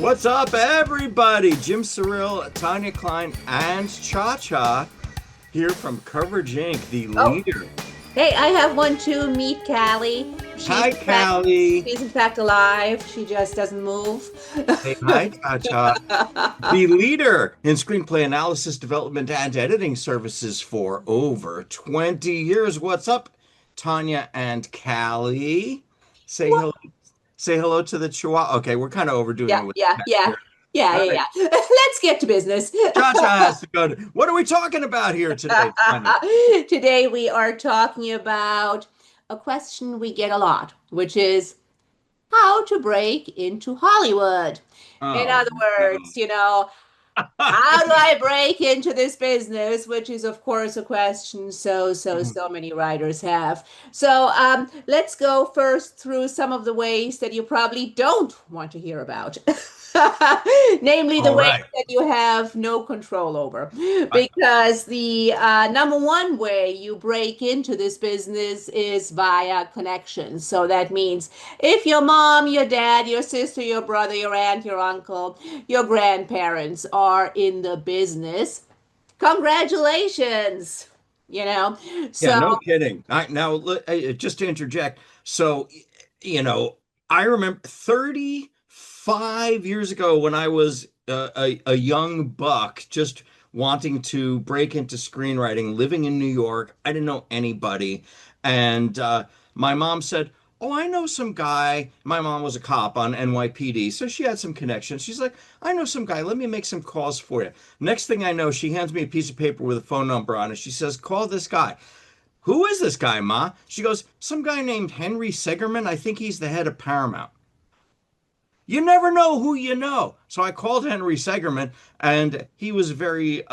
What's up, everybody? Jim Cirile, Tanya, Klein, and Cha-Cha here from Coverage Inc., the Oh, leader. hey, I have one too. Meet Callie. Hi, Callie. She's in fact alive. She just doesn't move. Say hi, Cha-Cha. The leader in screenplay analysis, development, and editing services for over 20 years. What's up, Tanya and Callie? Say hello. Say hello to the Chihuahua. Okay, we're kind of overdoing Yeah, it with yeah, the cat yeah, here. yeah, All yeah, right. yeah. Let's get to business. Cha-Cha has to go. What are we talking about here today, Tanya? Today we are talking about a question we get a lot, which is how to break into Hollywood. In Oh, other no. words, how do I break into this business? Which is, of course, a question so many writers have. So let's go first through some of the ways that you probably don't want to hear about. Namely, the All ways right. that you have no control over. I- Because the number one way you break into this business is via connections. So that means if your mom, your dad, your sister, your brother, your aunt, your uncle, your grandparents are in the business, congratulations. You know, Yeah, so no kidding. Just to interject. So, you know, I remember 35 years ago when I was a young buck, just wanting to break into screenwriting, living in New York. I didn't know anybody. And my mom said, "Oh, I know some guy." My mom was a cop on NYPD, so she had some connections. She's like, "I know some guy. Let me make some calls for you." Next thing I know, she hands me a piece of paper with a phone number on it. She says, "Call this guy." "Who is this guy, Ma?" She goes, "Some guy named Henry Segerman. I think he's the head of Paramount." You never know who you know. So I called Henry Segerman, and he was very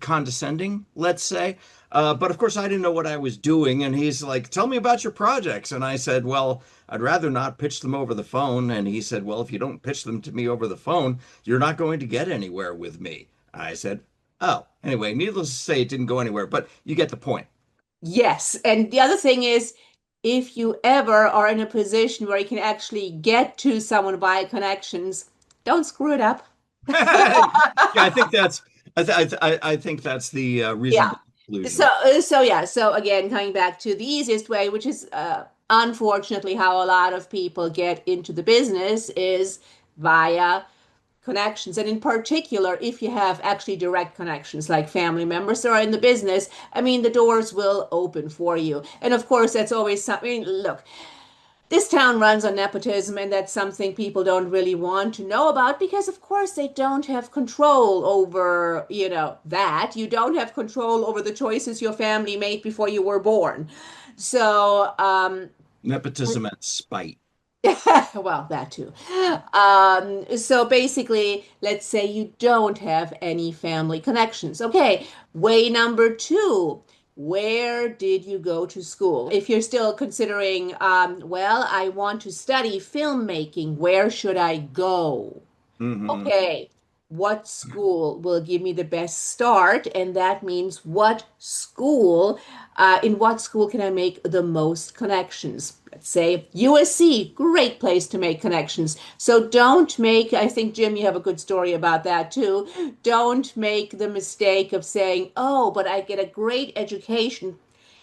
condescending, let's say. But of course, I didn't know what I was doing. And he's like, "Tell me about your projects." And I said, "Well, I'd rather not pitch them over the phone." And he said, "Well, if you don't pitch them to me over the phone, you're not going to get anywhere with me." I said, "Oh, anyway, needless to say, it didn't go anywhere, but you get the point." yes. And the other thing is, if you ever are in a position where you can actually get to someone via connections, don't screw it up. Yeah, I think that's I think that's the Yeah. reasonable So, conclusion. yeah. So again, coming back to the easiest way, which is unfortunately how a lot of people get into the business, is via connections. And in particular, if you have actually direct connections, like family members that are in the business, I mean, the doors will open for you. And of course, that's always something. Look, this town runs on nepotism, and that's something people don't really want to know about because, of course, they don't have control over, that. You don't have control over the choices your family made before you were born. So, Nepotism and spite. well, that too. So basically, let's say you don't have any family connections. Okay, way number two. Where did you go to school? If you're still considering, well, I want to study filmmaking, where should I go? Hmm. Okay, what school will give me the best start? And that means in what school can I make the most connections? Let's say USC, great place to make connections. So don't make, I think, Jim, you have a good story about that too. Don't make the mistake of saying, oh, but I get a great education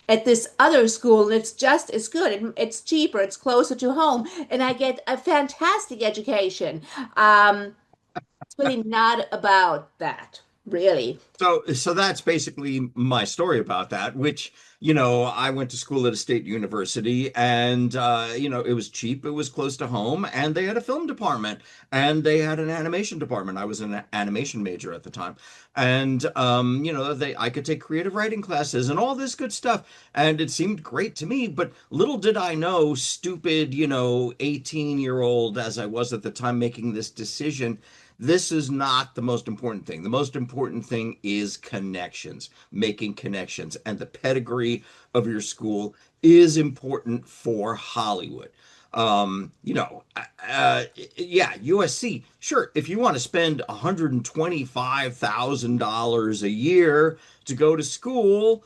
at this other school and it's just as good. It's cheaper, it's closer to home, and I get a fantastic education. It's really not about that, really. So that's basically my story about that, which, I went to school at a state university and, it was cheap, it was close to home, and they had a film department and they had an animation department. I was an animation major at the time. And, I could take creative writing classes and all this good stuff. And it seemed great to me, but little did I know, stupid, 18-year-old as I was at the time making this decision, this is not the most important thing. The most important thing is connections, making connections, and the pedigree of your school is important for Hollywood. Um, you know, uh, uh, yeah, USC. Sure, if you want to spend $125,000 a year to go to school,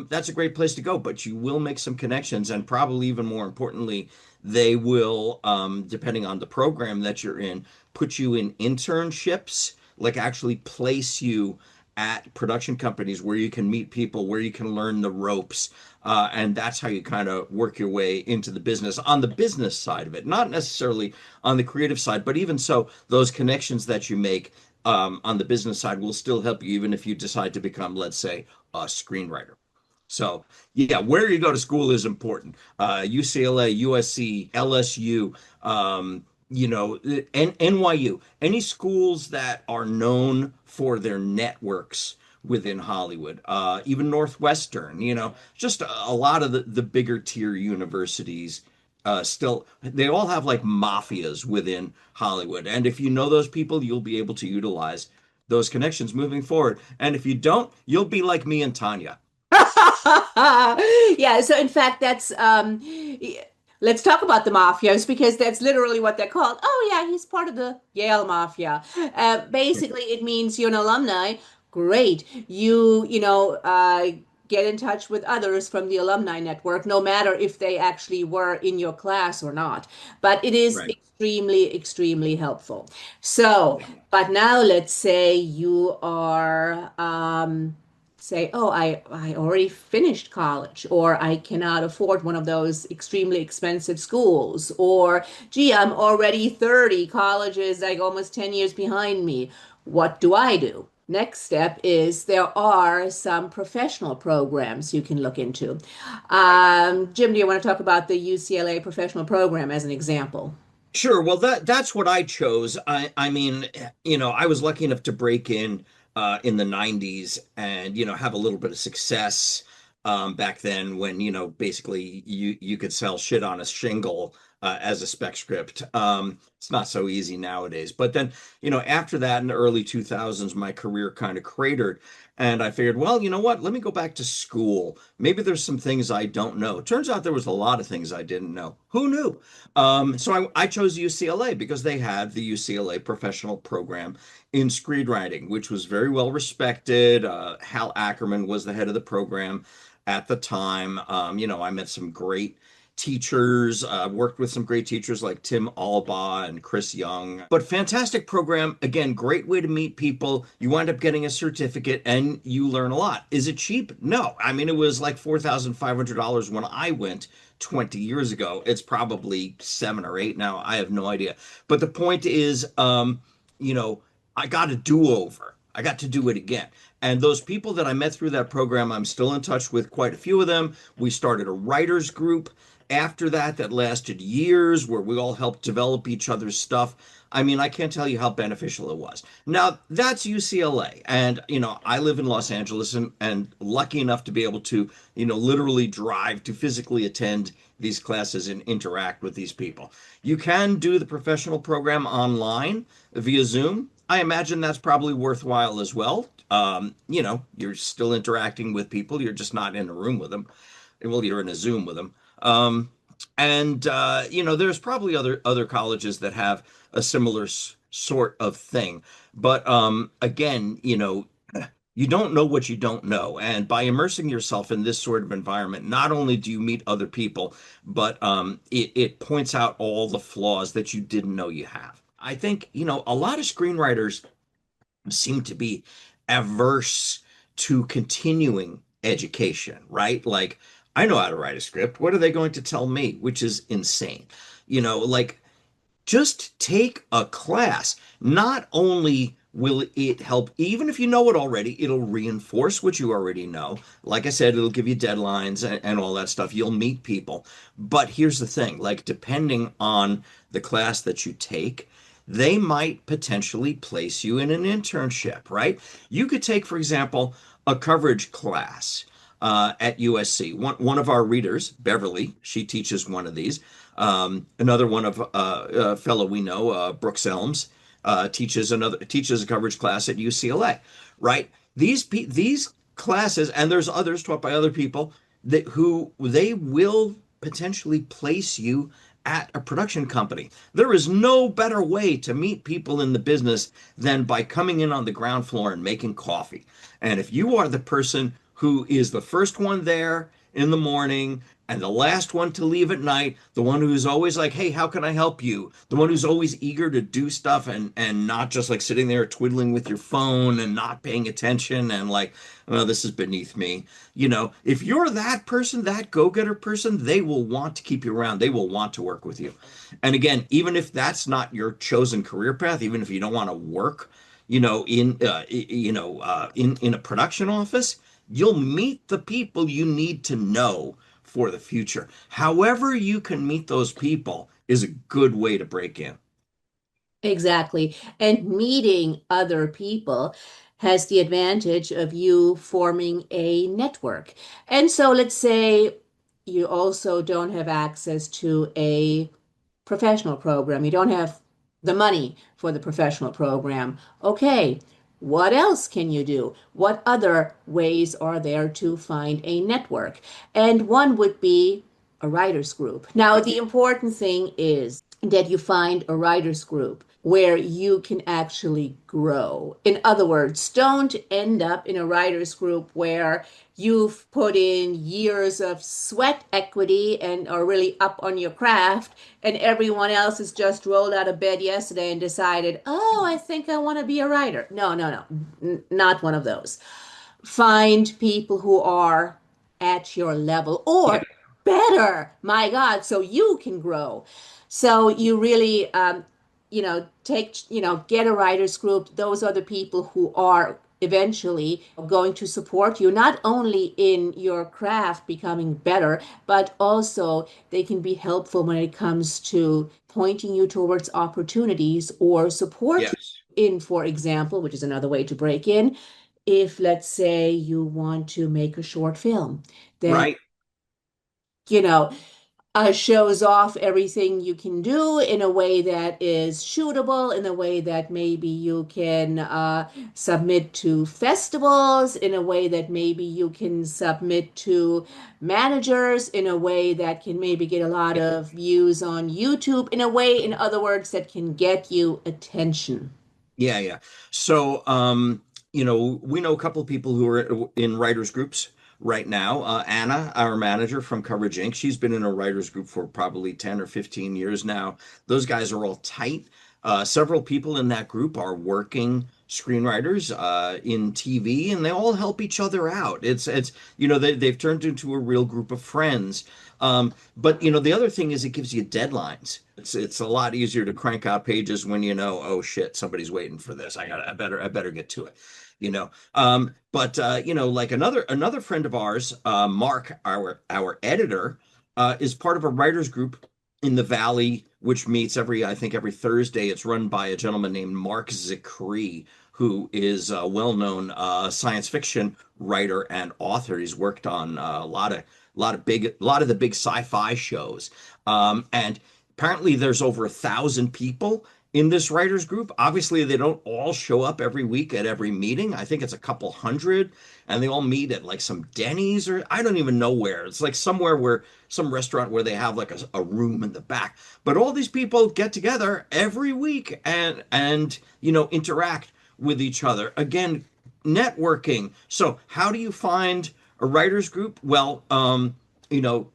that's a great place to go. But you will make some connections, and probably even more importantly, They will, depending on the program that you're in, put you in internships, like actually place you at production companies where you can meet people, where you can learn the ropes. And that's how you kind of work your way into the business on the business side of it, not necessarily on the creative side, but even so, those connections that you make on the business side will still help you, even if you decide to become, let's say, a screenwriter. So, yeah, where you go to school is important. UCLA, USC, LSU, NYU, any schools that are known for their networks within Hollywood, even Northwestern, just a lot of the bigger tier universities still, they all have like mafias within Hollywood. And if you know those people, you'll be able to utilize those connections moving forward. And if you don't, you'll be like me and Tanya. Yeah, so in fact, let's talk about the mafias because that's literally what they're called. Oh, yeah, he's part of the Yale Mafia. Basically, it means you're an alumni. Great. Get in touch with others from the alumni network, no matter if they actually were in your class or not. But it is Right. extremely, extremely helpful. So, Yeah. but now let's say you are, say, oh, I already finished college, or I cannot afford one of those extremely expensive schools, or gee, I'm already 30, college is like almost 10 years behind me. What do I do? Next step is there are some professional programs you can look into. Jim, do you want to talk about the UCLA professional program as an example? Sure. Well, that's what I chose. I mean, I was lucky enough to break in the 90s and have a little bit of success back then when basically you could sell shit on a shingle as a spec script. It's not so easy nowadays. But then, after that in the early 2000s, my career kind of cratered. And I figured, well, you know what? Let me go back to school. Maybe there's some things I don't know. Turns out there was a lot of things I didn't know. Who knew? So I chose UCLA because they had the UCLA professional program in screenwriting, which was very well respected. Hal Ackerman was the head of the program at the time. I met some great teachers, worked with some great teachers like Tim Albaugh and Chris Young. But fantastic program. Again, great way to meet people. You wind up getting a certificate and you learn a lot. Is it cheap? No. I mean, it was like $4,500 when I went 20 years ago. It's probably 7 or 8 now. I have no idea. But the point is, you know, I got a do-over. I got to do it again. And those people that I met through that program, I'm still in touch with quite a few of them. We started a writers group after that lasted years where we all helped develop each other's stuff. I mean, I can't tell you how beneficial it was. Now, that's UCLA. And, I live in Los Angeles and lucky enough to be able to, literally drive to physically attend these classes and interact with these people. You can do the professional program online via Zoom. I imagine that's probably worthwhile as well. You're still interacting with people. You're just not in a room with them. Well, you're in a Zoom with them. And there's probably other colleges that have a similar sort of thing. But again, you don't know what you don't know. And by immersing yourself in this sort of environment, not only do you meet other people, but it points out all the flaws that you didn't know you have. I think, a lot of screenwriters seem to be averse to continuing education, right? Like, I know how to write a script. What are they going to tell me? Which is insane. Like, just take a class. Not only will it help, even if you know it already, it'll reinforce what you already know. Like I said, it'll give you deadlines and all that stuff. You'll meet people. But here's the thing, like, depending on the class that you take, they might potentially place you in an internship, right? You could take, for example, a coverage class at USC. One of our readers, Beverly, she teaches one of these. Another one of a fellow we know, Brooks Elms, teaches a coverage class at UCLA. Right? These classes, and there's others taught by other people who they will potentially place you at a production company. There is no better way to meet people in the business than by coming in on the ground floor and making coffee. And if you are the person who is the first one there in the morning and the last one to leave at night, the one who's always like, hey, how can I help you? The one who's always eager to do stuff and not just like sitting there twiddling with your phone and not paying attention and like, well, this is beneath me. If you're that person, that go-getter person, they will want to keep you around. They will want to work with you. And again, even if that's not your chosen career path, even if you don't want to work, in a production office, you'll meet the people you need to know for the future. However you can meet those people is a good way to break in. Exactly. And meeting other people has the advantage of you forming a network. And so let's say you also don't have access to a professional program. You don't have the money for the professional program. Okay, what else can you do? What other ways are there to find a network? And one would be a writers group. Now, the important thing is that you find a writers group where you can actually grow. In other words, don't end up in a writers group where you've put in years of sweat equity and are really up on your craft, and everyone else has just rolled out of bed yesterday and decided, oh, I think I want to be a writer. No, no, no, not one of those. Find people who are at your level Yeah. or better, my God, so you can grow. So you really, get a writers group. Those are the people who are eventually going to support you, not only in your craft becoming better, but also they can be helpful when it comes to pointing you towards opportunities or support you Yes. in, for example, which is another way to break in. If, let's say, you want to make a short film that, Right. you know, shows off everything you can do in a way that is shootable, in a way that maybe you can submit to festivals, in a way that maybe you can submit to managers, in a way that can maybe get a lot of views on YouTube, in a way, in other words, that can get you attention. Yeah, yeah. So, we know a couple of people who are in writers groups right now. Anna, our manager from Coverage Inc., she's been in a writers group for probably 10 or 15 years now. Those guys are all tight. Several people in that group are working screenwriters in TV, and they all help each other out. They've turned into a real group of friends. But the other thing is it gives you deadlines. It's a lot easier to crank out pages when you know, oh shit, somebody's waiting for this. I better get to it. But like another friend of ours, Mark, our editor, is part of a writers group in the Valley, which meets I think every Thursday. It's run by a gentleman named Mark Zicree, who is a well-known science fiction writer and author. He's worked on a lot of the big sci-fi shows. And apparently there's over 1,000 people in this writers group. Obviously, they don't all show up every week at every meeting. I think it's a couple hundred, and they all meet at like some Denny's or I don't even know where. It's like somewhere where some restaurant where they have like a room in the back. But all these people get together every week and interact with each other. Again, networking. So how do you find a writers group? Well,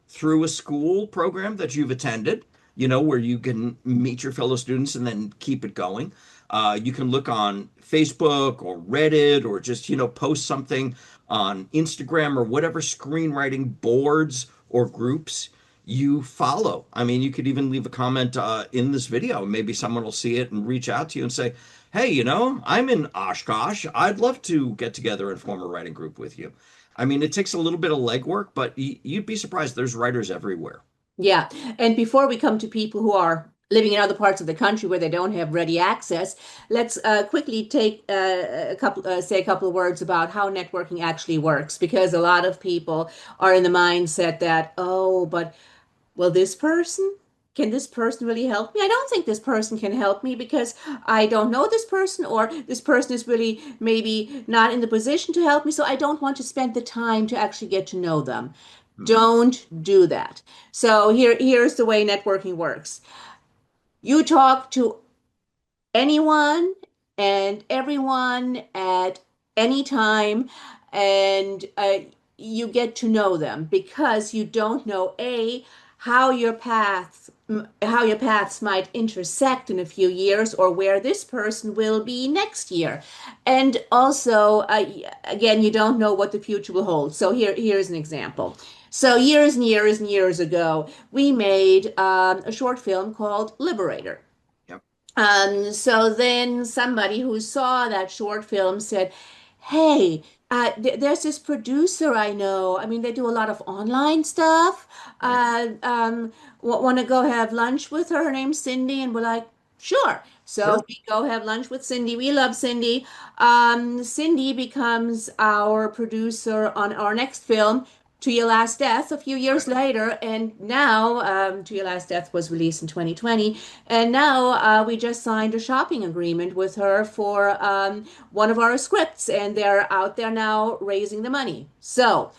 through a school program that you've attended, where you can meet your fellow students and then keep it going. You can look on Facebook or Reddit or just, post something on Instagram or whatever screenwriting boards or groups you follow. I mean, you could even leave a comment in this video. Maybe someone will see it and reach out to you and say, hey, I'm in Oshkosh. I'd love to get together and form a writing group with you. I mean, it takes a little bit of legwork, but you'd be surprised. There's writers everywhere. Yeah. And before we come to people who are living in other parts of the country where they don't have ready access, let's quickly take say a couple of words about how networking actually works, because a lot of people are in the mindset that, oh, but well, can this person really help me? I don't think this person can help me because I don't know this person, or this person is really maybe not in the position to help me, so I don't want to spend the time to actually get to know them. Mhm. Don't do that. So here's the way networking works. You talk to anyone and everyone at any time, and you get to know them because you don't know A, how your paths might intersect in a few years or where this person will be next year. And also, again, you don't know what the future will hold. So here's an example. So years and years and years ago, we made a short film called Liberator. Yep. So then somebody who saw that short film said, "Hey, there's this producer I know. I mean, they do a lot of online stuff. Right. Want to go have lunch with her? Her name's Cindy." And we're like, "Sure." So Sure. we go have lunch with Cindy. We love Cindy. Cindy becomes our producer on our next film, To Your Last Death, a few years Right. later. And now, To Your Last Death was released in 2020. And now we just signed a shopping agreement with her for one of our scripts, and they're out there now raising the money. So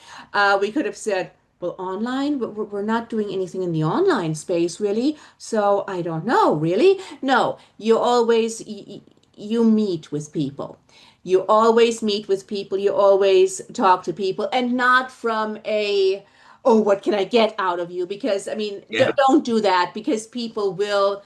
we could have said, well, online, but we're not doing anything in the online space, really. So I don't know, really. No, you meet with people. You always meet with people. You always talk to people, and not from a, oh, what can I get out of you? Because, I mean, Yeah. don't do that because people will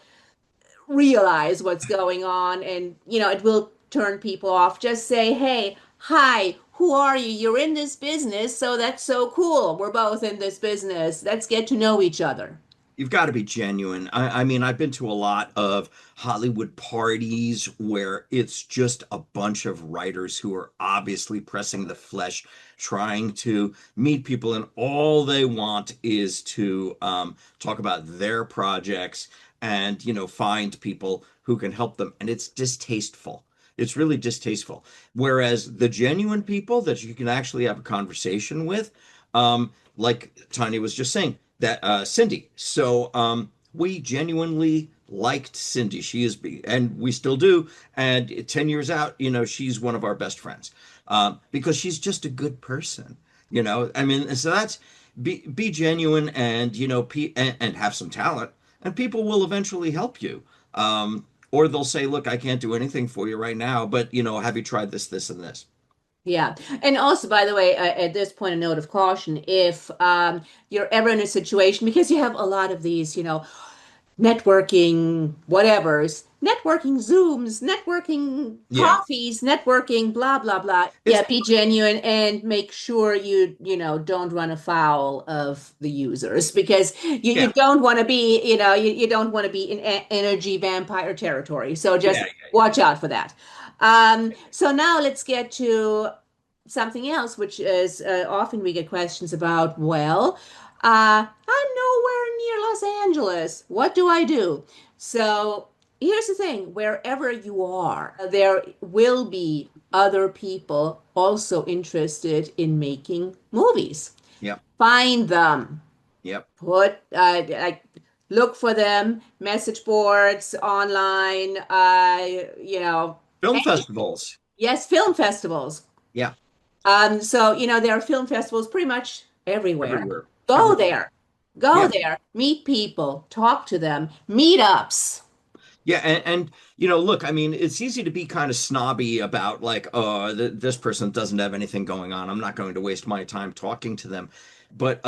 realize what's going on and it will turn people off. Just say, hey, hi, who are you? You're in this business, so that's so cool. We're both in this business. Let's get to know each other. You've got to be genuine. I mean, I've been to a lot of Hollywood parties where it's just a bunch of writers who are obviously pressing the flesh, trying to meet people, and all they want is to talk about their projects and, find people who can help them. And it's distasteful. It's really distasteful. Whereas the genuine people that you can actually have a conversation with, like Tanya was just saying, that Cindy. So we genuinely liked Cindy. She is, and we still do. And 10 years out, she's one of our best friends because she's just a good person. I mean, so that's be genuine and and have some talent, and people will eventually help you. Or they'll say, "Look, I can't do anything for you right now, but have you tried this, this, and this?" Yeah. And also, by the way, at this point, a note of caution, if you're ever in a situation, because you have a lot of these, networking networking Zooms, networking Yeah, coffees, networking blah blah blah. it's Yeah, be genuine and make sure you don't run afoul of the users because you yeah, don't want to be, you don't want to be in energy vampire territory. So yeah, just yeah, watch out for that. So now let's get to something else, which is often we get questions about, well, I'm nowhere near Los Angeles. What do I do? So here's the thing, wherever you are, there will be other people also interested in making movies. yeah, Find them. yeah. Put like look for them, message boards, online, Film any, festivals. yes, film festivals. Yeah, So, there are film festivals pretty much everywhere. everywhere, Go everywhere. there. Go Yeah, there. Meet people. Talk to them. Meetups. yeah, and look, I mean, it's easy to be kind of snobby about like, oh, this person doesn't have anything going on. I'm not going to waste my time talking to them. But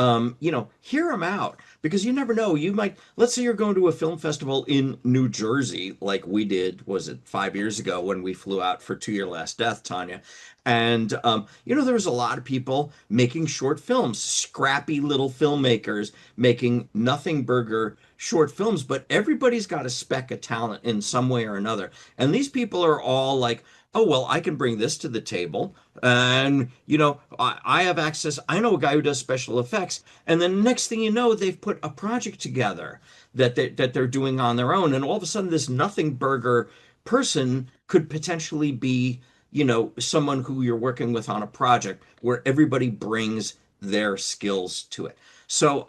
hear them out because you never know. You might, let's say you're going to a film festival in New Jersey, like we did, was it 5 years ago when we flew out for To Your Last Death, Tanya? And there was a lot of people making short films, scrappy little filmmakers making nothing burger short films, but everybody's got a speck of talent in some way or another. And these people are all like, oh, well, I can bring this to the table. And, I have access. I know a guy who does special effects. And then next thing you know, they've put a project together that they're doing on their own. And all of a sudden, this nothing burger person could potentially be, someone who you're working with on a project where everybody brings their skills to it. So,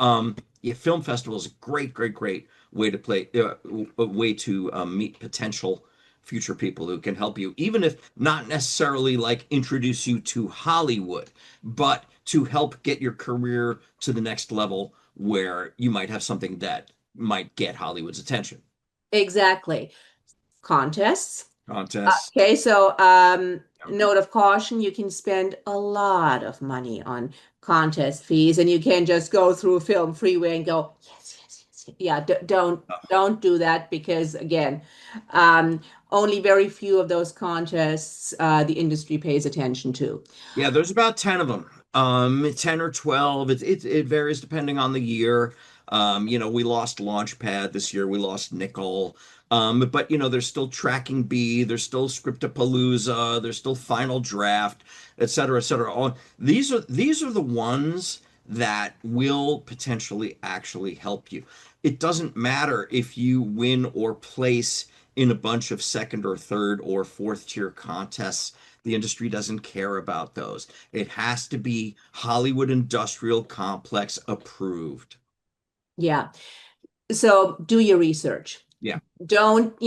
yeah, film festival is a great, great, great way to play, a way to meet potential future people who can help you, even if not necessarily like introduce you to Hollywood, but to help get your career to the next level where you might have something that might get Hollywood's attention. Exactly. Contests. Contests. Okay, so note of caution, you can spend a lot of money on contest fees, and you can just go through Film Freeway and go, yes, yes, yes, yes. Yeah, don't do that because again, um, only very few of those contests the industry pays attention to. Yeah, there's about 10 of them. 10 or 12. It varies depending on the year. We lost Launchpad this year. We lost Nickel. But there's still Tracking B, there's still Scriptapalooza, there's still Final Draft, et cetera, et cetera. These are the ones that will potentially actually help you. It doesn't matter if you win or place in a bunch of second or third or fourth tier contests. The industry doesn't care about those. It has to be Hollywood Industrial Complex approved. Yeah. So do your research. Yeah. Don't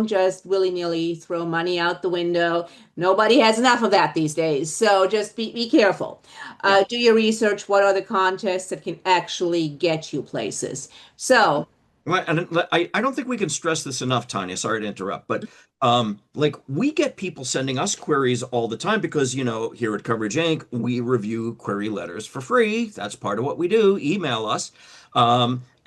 just willy-nilly throw money out the window. Nobody has enough of that these days. So just be careful. Yeah. Do your research. What are the contests that can actually get you places? So, Well, and I don't think we can stress this enough, Tanya. Sorry to interrupt, but like we get people sending us queries all the time because here at Coverage Inc. we review query letters for free. That's part of what we do. Email us.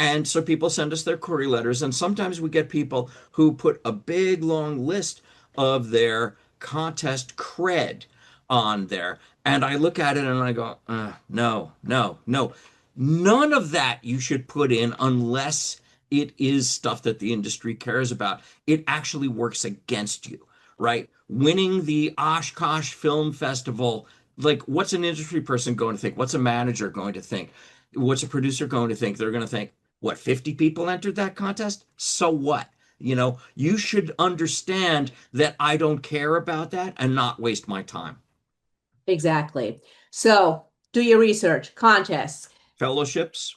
And so people send us their query letters, and sometimes we get people who put a big long list of their contest cred on there. And I look at it and I go, no, no, no. None of that you should put in unless it is stuff that the industry cares about. It actually works against you, right? Winning the Oshkosh Film Festival, like what's an industry person going to think? What's a manager going to think? What's a producer going to think? They're going to think, what, 50 people entered that contest? So what? You should understand that I don't care about that and not waste my time. exactly. So, do your research. Contests. Fellowships,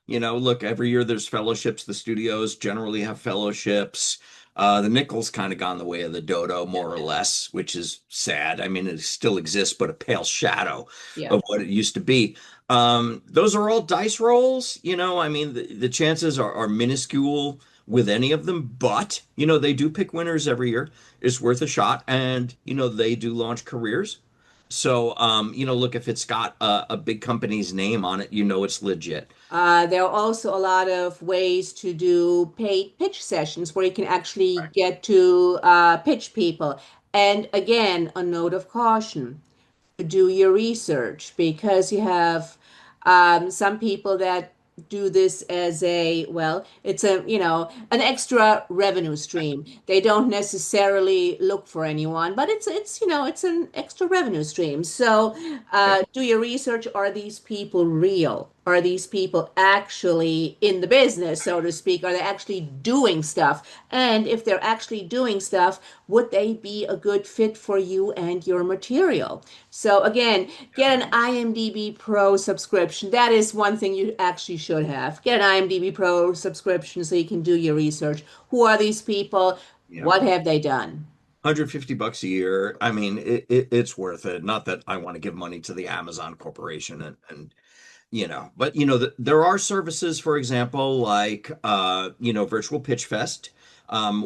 look, every year there's fellowships. The studios generally have fellowships. The nickel's kind of gone the way of the dodo, more or less, which is sad. I mean, it still exists, but a pale shadow Yeah. of what it used to be. Those are all dice rolls. I mean, the chances are minuscule with any of them, but, they do pick winners every year. It's worth a shot. And, they do launch careers. So, look, if it's got a big company's name on it, it's legit. There are also a lot of ways to do paid pitch sessions where you can actually Right. get to pitch people. And again, a note of caution, do your research because you have some people that do this as it's an extra revenue stream. They don't necessarily look for anyone, but it's an extra revenue stream. So Yep. do your research. Are these people real? Are these people actually in the business, so to speak? Are they actually doing stuff? And if they're actually doing stuff, would they be a good fit for you and your material? So again, get an IMDb Pro subscription. That is one thing you actually should have. Get an IMDb Pro subscription so you can do your research. Who are these people? Yeah. What have they done? $150 a year. I mean, it's worth it. Not that I want to give money to the Amazon Corporation but there are services, for example, like Virtual Pitch Fest,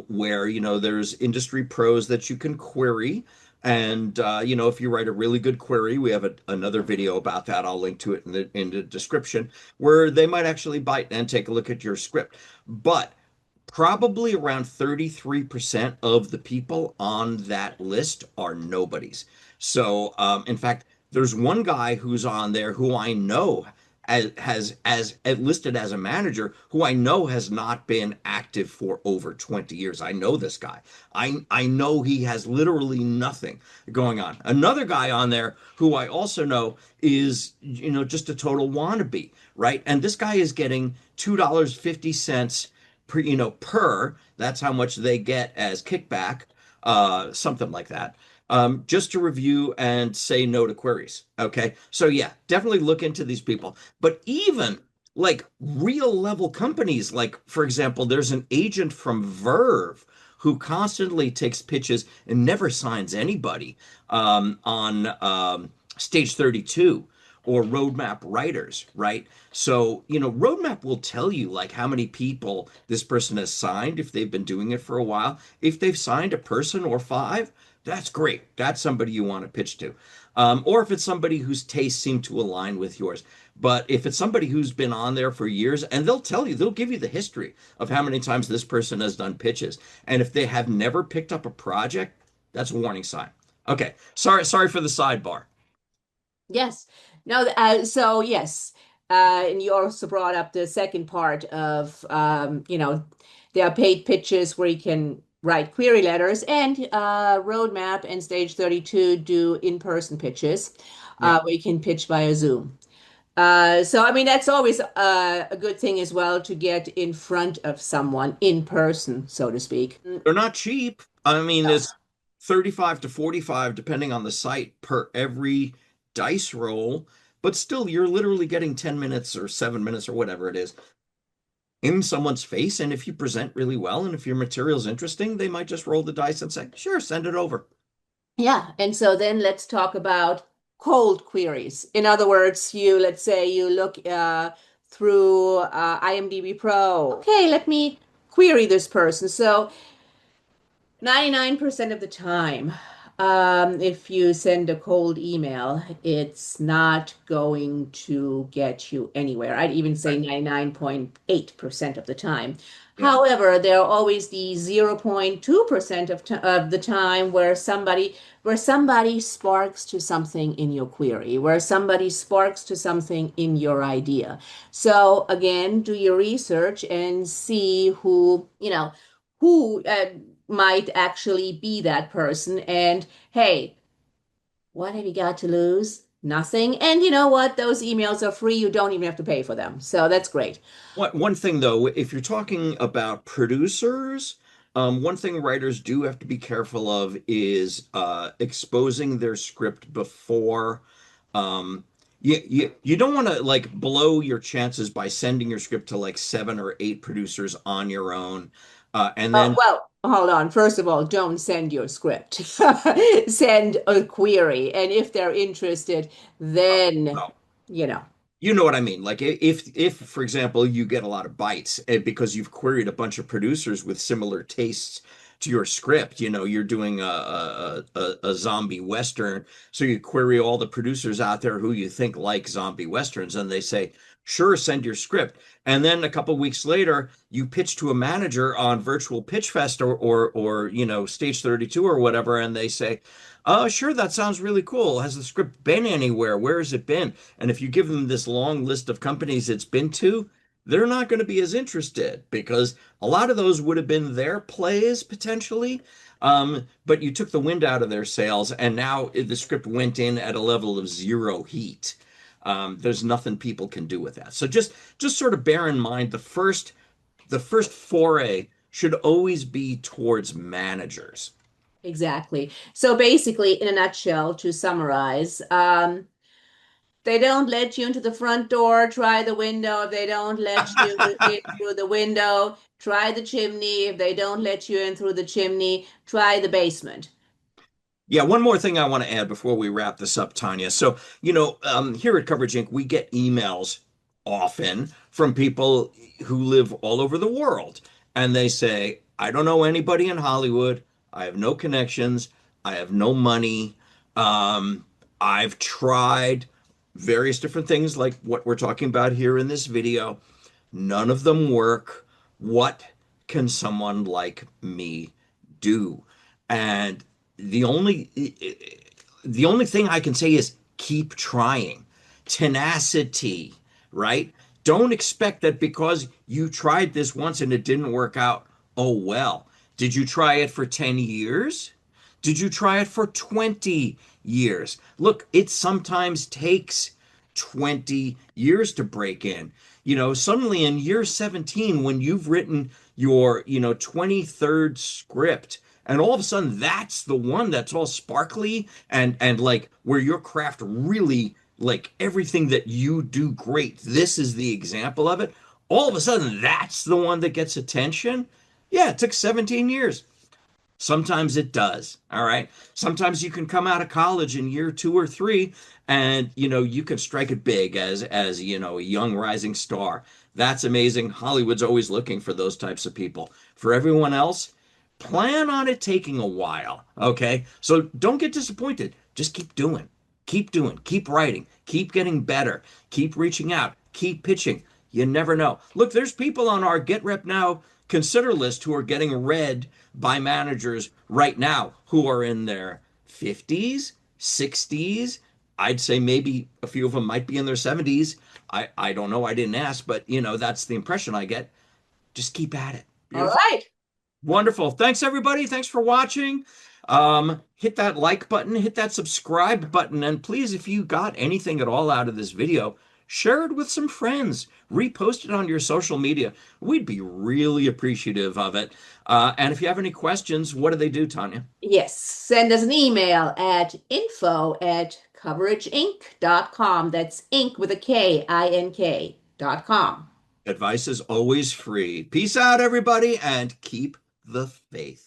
where there's industry pros that you can query. And if you write a really good query, we have another video about that. I'll link to it in the description, where they might actually bite and take a look at your script. But probably around 33% of the people on that list are nobodies. So, in fact, there's one guy who's on there who I know as listed as a manager who I know has not been active for over 20 years. I know this guy. I know he has literally nothing going on. Another guy on there who I also know is just a total wannabe, right? And this guy is getting $2.50 per, that's how much they get as kickback, something like that, just to review and say no to queries. Okay. So yeah, definitely look into these people. But even like real level companies, like for example, there's an agent from Verve who constantly takes pitches and never signs anybody on Stage 32 or Roadmap Writers, right? So, Roadmap will tell you like how many people this person has signed if they've been doing it for a while. If they've signed a person or five, That's great. That's somebody you want to pitch to. Or if it's somebody whose tastes seem to align with yours. But if it's somebody who's been on there for years, and they'll tell you, they'll give you the history of how many times this person has done pitches. And if they have never picked up a project, that's a warning sign. Okay. Sorry for the sidebar. Yes. No, so yes. And you also brought up the second part of, there are paid pitches where you can write query letters, and Roadmap and Stage 32 do in-person pitches Yeah. where you can pitch via Zoom. So, I mean, that's always a good thing as well to get in front of someone in person, so to speak. They're not cheap. I mean, No. it's 35 to 45, depending on the site, per every dice roll. But still, you're literally getting 10 minutes or 7 minutes or whatever it is in someone's face. And if you present really well and if your material's interesting, they might just roll the dice and say, sure, send it over. Yeah, and so then let's talk about cold queries. In other words, let's say you look through IMDb Pro. Okay, let me query this person. So 99% of the time, if you send a cold email, it's not going to get you anywhere. I'd even say Right. 99.8% of the time. Yeah. However, there are always the 0.2% of the time where somebody sparks to something in your query, where somebody sparks to something in your idea. So again, do your research and see who might actually be that person. And hey, what have you got to lose? Nothing. And you know what? Those emails are free. You don't even have to pay for them. So that's great. One thing though, if you're talking about producers, one thing writers do have to be careful of is exposing their script before. You don't want to like blow your chances by sending your script to like 7 or 8 producers on your own, and then Well, hold on. First of all, don't send your script. Send a query. And if they're interested, then, well, you know. you know what I mean? Like if for example you get a lot of bites because you've queried a bunch of producers with similar tastes to your script, you're doing a zombie western, so you query all the producers out there who you think like zombie westerns, and they say, "Sure, send your script." And then a couple weeks later, you pitch to a manager on Virtual Pitch Fest or Stage 32 or whatever, and they say, "Oh, sure, that sounds really cool. Has the script been anywhere? Where has it been?" And if you give them this long list of companies it's been to, they're not going to be as interested because a lot of those would have been their plays potentially. But you took the wind out of their sails, and now the script went in at a level of zero heat. There's nothing people can do with that. So just sort of bear in mind the first foray should always be towards managers. Exactly. So basically, in a nutshell, to summarize, they don't let you into the front door, try the window. If they don't let you in through the window, try the chimney. If they don't let you in through the chimney, try the basement. Yeah, one more thing I want to add before we wrap this up, Tanya. So, here at Coverage Inc., we get emails often from people who live all over the world. And they say, I don't know anybody in Hollywood. I have no connections. I have no money. Um, I've tried various different things like what we're talking about here in this video. None of them work. What can someone like me do? And the only the only thing I can say is keep trying. Tenacity, right? Don't expect that because you tried this once and it didn't work out. Oh well. Did you try it for 10 years? Did you try it for 20 years? Look, it sometimes takes 20 years to break in. Suddenly in year 17, when you've written your, 23rd script, and all of a sudden that's the one that's all sparkly and like where your craft really like everything that you do great. This is the example of it. All of a sudden that's the one that gets attention. Yeah, it took 17 years. Sometimes it does. All right. Sometimes you can come out of college in year 2 or 3 and you can strike it big as a young rising star. That's amazing. Hollywood's always looking for those types of people. For everyone else, Plan on it taking a while, okay? So don't get disappointed. Just keep doing, keep writing, keep getting better, keep reaching out, keep pitching. You never know. Look, there's people on our Get Rep Now consider list who are getting read by managers right now who are in their 50s, 60s. I'd say maybe a few of them might be in their 70s. I don't know. I didn't ask, but that's the impression I get. Just keep at it. All Beautiful. right. Wonderful. Thanks, everybody. Thanks for watching. Hit that like button, hit that subscribe button, and please, if you got anything at all out of this video, share it with some friends. Repost it on your social media. We'd be really appreciative of it. And if you have any questions, what do they do, Tanya? Yes, send us an email at info@coverageinc.com. That's ink with a K, INK.com. Advice is always free. Peace out, everybody, and keep the faith.